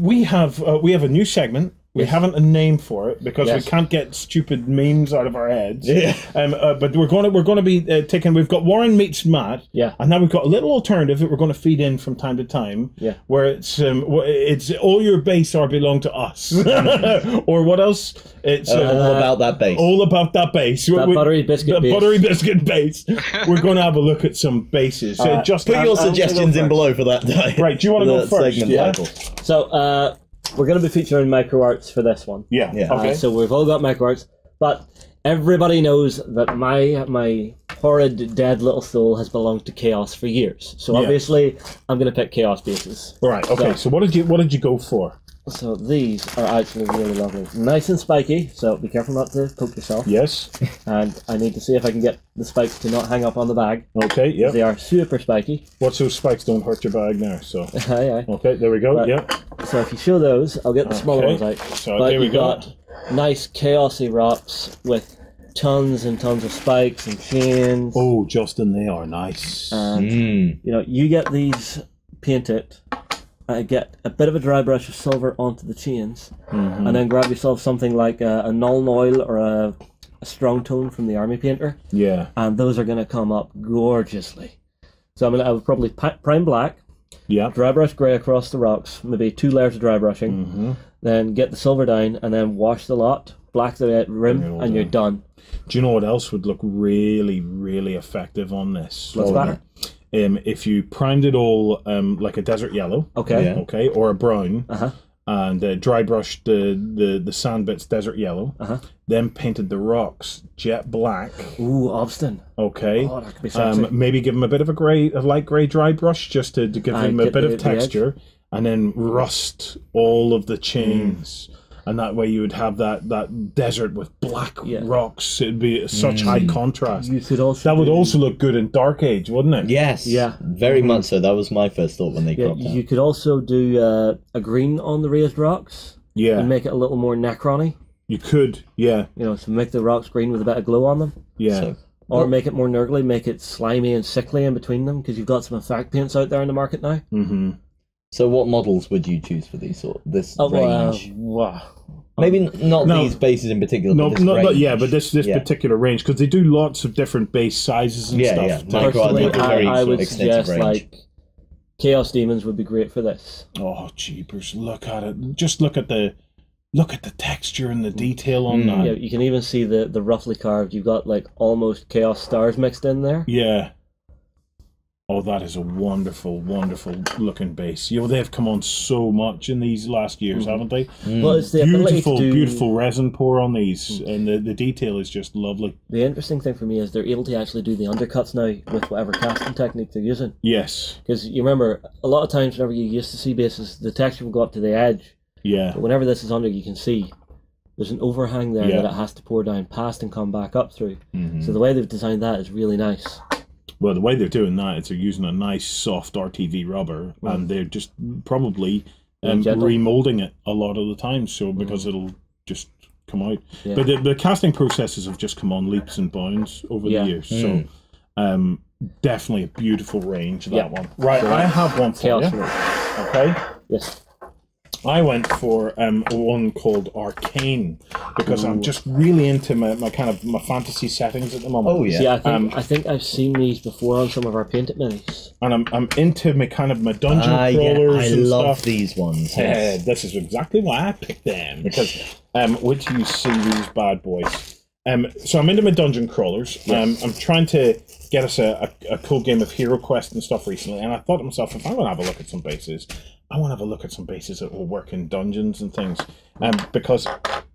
we have a new segment. We haven't a name for it because we can't get stupid memes out of our heads. Yeah. But we're going to be taking. We've got Warren meets Matt. Yeah. And now we've got a little alternative that we're going to feed in from time to time. Yeah. Where it's all your base are belong to us, or what else? It's all about that base. All about that base. That buttery biscuit base. Buttery biscuit base. We're going to have a look at some bases. Just put your suggestions in below for that day. Right. Do you want to go first? Yeah. So we're going to be featuring microarts for this one. Yeah. Okay. So we've all got microarts, but everybody knows that my horrid dead little soul has belonged to Chaos for years. So obviously, I'm going to pick Chaos bases. Right. Okay. So what did you go for? So these are actually really lovely, nice and spiky. So be careful not to poke yourself. Yes. And I need to see if I can get the spikes to not hang up on the bag. Okay. Yeah. They are super spiky. What's those spikes don't hurt your bag now? So. Aye. Okay. There we go. Right. Yeah. So if you show those, I'll get the smaller ones out. So but there we you've go. got nice chaosy rocks with tons and tons of spikes and chains. Oh, Justin, they are nice. And you get these painted. Get a bit of a dry brush of silver onto the chains, and then grab yourself something like a Null Oil or a Strong Tone from the Army Painter. Yeah. And those are going to come up gorgeously. So I would probably prime black, dry brush grey across the rocks, maybe 2 layers of dry brushing, then get the silver down, and then wash the lot, black the rim, and you're done. Do you know what else would look really, really effective on this? What's better? If you primed it all like a desert yellow, okay, or a brown, and dry brushed the sand bits desert yellow, then painted the rocks jet black. Ooh, Obstin. Okay. Oh, that could be sexy. Maybe give them a bit of a light grey dry brush just to give them a bit of texture, and then rust all of the chains. And that way you would have that desert with black rocks. It'd be such high contrast. You could also that would also look good in Dark Age, wouldn't it? Yes. Yeah. Very much so. That was my first thought when they cropped out. You could also do a green on the raised rocks. Yeah. And make it a little more Necron-y. You could, yeah. So make the rocks green with a bit of glow on them. Yeah. Or make it more nurgly, make it slimy and sickly in between them, because you've got some effect paints out there in the market now. Mm-hmm. So what models would you choose for this range? Wow. Maybe not these bases in particular. No, but this but this particular range, because they do lots of different base sizes and stuff. Yeah, personally, I would extensive suggest range. Chaos Demons would be great for this. Oh, jeepers! Look at it. Just look at the texture and the detail on that. Yeah, you can even see the roughly carved. You've got almost Chaos stars mixed in there. Yeah. Oh, that is a wonderful, wonderful looking base. They've come on so much in these last years, haven't they? Well, it's the beautiful, ability to do... beautiful resin pour on these, and the detail is just lovely. The interesting thing for me is they're able to actually do the undercuts now with whatever casting technique they're using. Yes. Because you remember, a lot of times whenever you used to see bases, the texture will go up to the edge. Yeah. But whenever this is under, you can see there's an overhang there that it has to pour down past and come back up through. So the way they've designed that is really nice. Well, the way they're doing that is they're using a nice soft RTV rubber, and they're just probably remolding it a lot of the time, so because it'll just come out. Yeah. But the casting processes have just come on leaps and bounds over the years. So definitely a beautiful range, that one. Right, I have one for you. Okay? Yes. I went for one called Arcane because I'm just really into my fantasy settings at the moment. Oh yeah. See, I think I've seen these before on some of our painted minis. And I'm into my dungeon crawlers. I and love stuff. these ones. Yes. This is exactly why I picked them because wait till you see these bad boys. So I'm into my dungeon crawlers. Yes. I'm trying to get us a cool game of Hero Quest and stuff recently, and I thought to myself, if I want to have a look at some bases, I want to have a look at some bases that will work in dungeons and things, because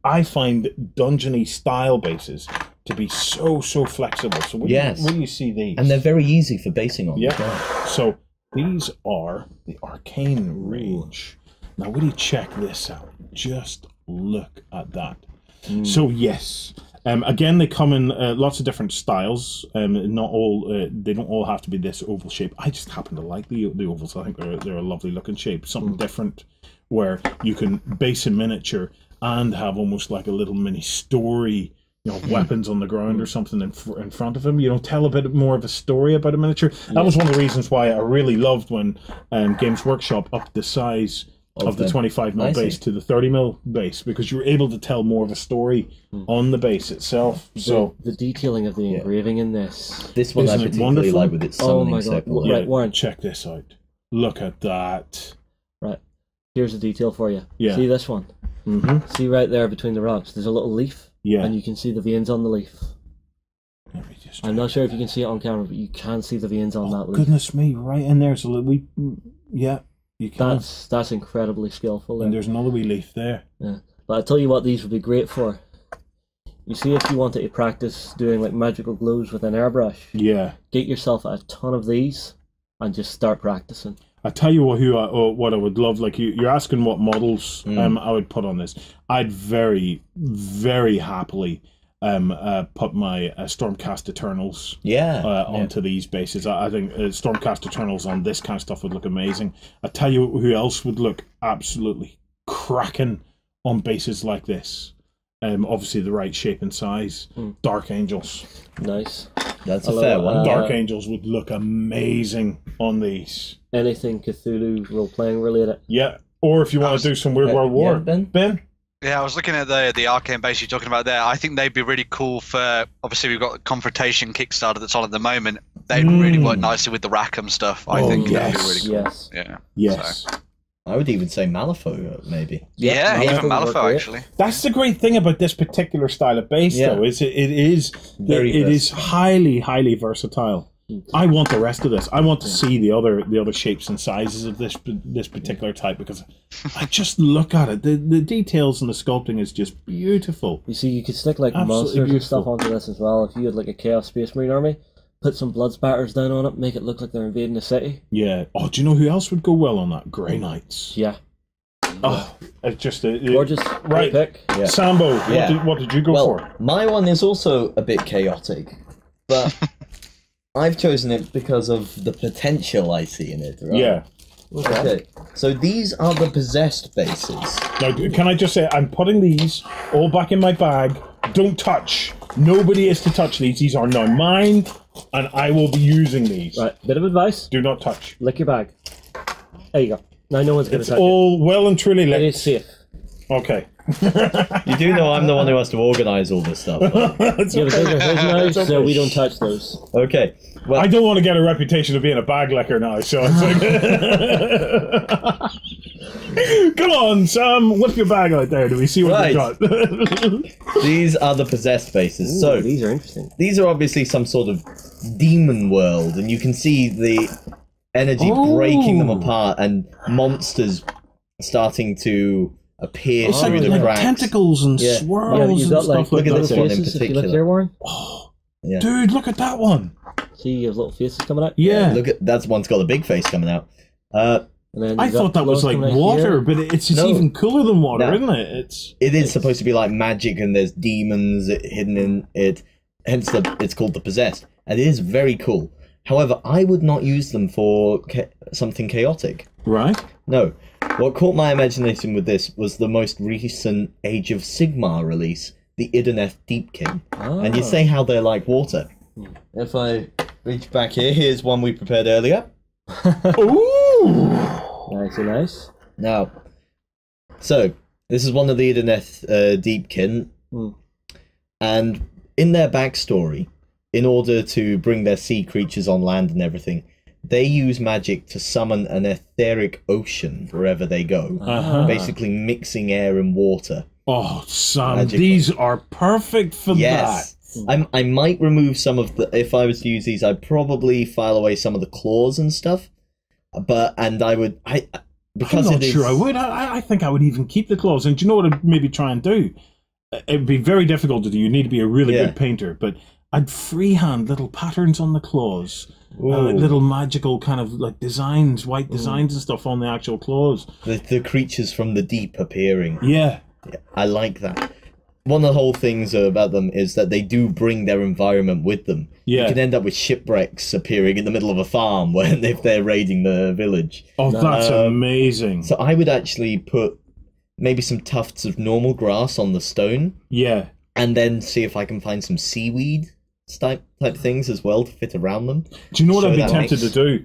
I find dungeon-y style bases to be so flexible. So when you see these, and they're very easy for basing on. Yeah. So these are the Arcane range. Now, will you check this out? Just look at that. So yes. Again, they come in lots of different styles. Not all they don't all have to be this oval shape. I just happen to like the ovals. I think they're a lovely looking shape. Something different, where you can base a miniature and have almost like a little mini story. Weapons on the ground or something in front of him. Tell a bit more of a story about a miniature. That was one of the reasons why I really loved when Games Workshop upped the size of the 25mm base to the 30mm base, because you're able to tell more of a story on the base itself. So the detailing of the engraving in this one I particularly like with its summoning circle. Right, Warren, check this out. Look at that. Right, here's a detail for you. Yeah. See this one? Mm-hmm. See right there between the rocks, there's a little leaf. Yeah. And you can see the veins on the leaf. I'm not sure if you can see it on camera, but you can see the veins on that leaf. Goodness me, right in there. So yeah, you can. That's incredibly skillful. And there's another wee leaf there. Yeah, but I tell you what, these would be great for. You see, if you wanted to practice doing like magical glows with an airbrush, get yourself a ton of these and just start practicing. I tell you what I would love. Like you're asking what models I would put on this. I'd very, very happily put my Stormcast Eternals onto these bases. I think Stormcast Eternals on this kind of stuff would look amazing. I tell you who else would look absolutely cracking on bases like this. Obviously the right shape and size. Dark Angels. Nice. That's a fair one. Dark Angels would look amazing on these. Anything Cthulhu role-playing related. Yeah. Or if you want to do some Weird World War. Ben? Yeah, I was looking at the arcane base you're talking about there. I think they'd be really cool for, obviously we've got Confrontation Kickstarter that's on at the moment. They'd really work nicely with the Rackham stuff. I think that'd be really cool. Yes. Yeah. Yes. So. I would even say Malifaux, maybe. Yeah, even Malifaux, actually. That's the great thing about this particular style of base, though, is it is highly, highly versatile. I want the rest of this. I want to see the other shapes and sizes of this particular type, because I just look at it. The details and the sculpting is just beautiful. You see, you could stick like monsters and stuff onto this as well. If you had like a Chaos Space Marine army, put some blood spatters down on it, make it look like they're invading a city. Yeah. Oh, do you know who else would go well on that? Grey Knights. Yeah. Oh, it's just a gorgeous. Right. Pick. Yeah. Sambo, what did you go for? My one is also a bit chaotic, but I've chosen it because of the potential I see in it. Right? Yeah. Okay. So these are the possessed bases. Now, can I just say, I'm putting these all back in my bag. Don't touch. Nobody is to touch these. These are now mine, and I will be using these. Right. Bit of advice. Do not touch. Lick your bag. There you go. Now no one's going to touch it. It's all well and truly licked. It is safe. Okay. You do know I'm the one who has to organise all this stuff. Right? You have a bigger vision now, so we don't touch those. Okay. Well, I don't want to get a reputation of being a bag licker now, so it's like... Come on, Sam, whip your bag out there. Do we see what we've got? These are the possessed bases. Ooh, so these are interesting. These are obviously some sort of demon world, and you can see the energy breaking them apart and monsters starting to appear through the cracks. Tentacles and swirls and stuff look at this one in faces, particular. if you look here, Warren. Oh, dude, look at that one. See, you have little faces coming out. Yeah. Look at that one's got a big face coming out. I thought that was like water, but it's even cooler than water, isn't it? It is supposed to be like magic, and there's demons hidden in it. Hence, it's called the possessed, and it is very cool. However, I would not use them for something chaotic. Right. No. What caught my imagination with this was the most recent Age of Sigmar release, the Idoneth Deepkin. And you say how they're like water. If I reach back here, here's one we prepared earlier. Ooh! Nice. Now, so, this is one of the Idoneth Deepkin. And in their backstory, in order to bring their sea creatures on land and everything, they use magic to summon an etheric ocean wherever they go. Basically mixing air and water. Oh, Sam, these are perfect for that. I might remove some of the... If I was to use these, I'd probably file away some of the claws and stuff. And I would... Because I'm not sure I would. I think I would even keep the claws. And do you know what I'd maybe try and do? It would be very difficult to do. You need to be a really good painter. But I'd freehand little patterns on the claws. Little magical kind of like designs, white designs and stuff on the actual claws. The creatures from the deep appearing. Yeah. I like that. One of the whole things about them is that they do bring their environment with them. Yeah. You can end up with shipwrecks appearing in the middle of a farm if they're raiding the village. Oh, that's amazing. So I would actually put maybe some tufts of normal grass on the stone. Yeah. And then see if I can find some seaweed type things as well to fit around them. Do you know what So I'd be that tempted makes- to do?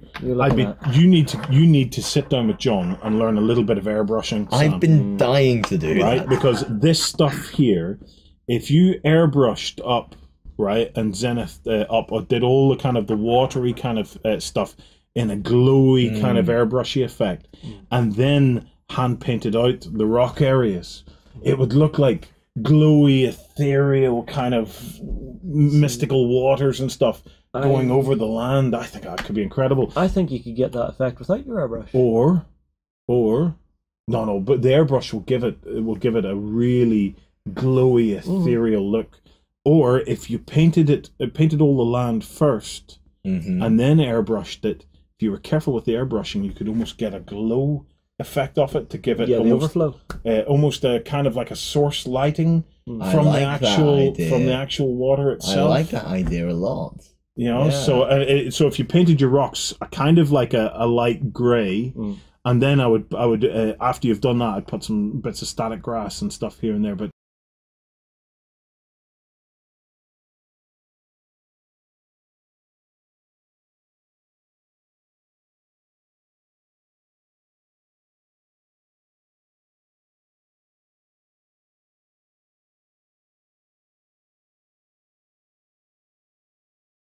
You need to sit down with John and learn a little bit of airbrushing. Sam, I've been dying to do right that. because this stuff here, if you airbrushed up, right, and Zenith up, or did all the kind of the watery kind of stuff in a glowy kind of airbrushy effect, and then hand painted out the rock areas, it would look like glowy, ethereal kind of mystical waters and stuff going over the land. I think that could be incredible. I think you could get that effect without your airbrush. Or no, but the airbrush will give it a really glowy, ethereal look. Or if you painted all the land first and then airbrushed it, if you were careful with the airbrushing, you could almost get a glow effect off it to give it the overflow. Almost a kind of like a source lighting from like the actual water itself. I like that idea a lot. You know, so if you painted your rocks a kind of like a light grey, and then I would after you've done that, I'd put some bits of static grass and stuff here and there. But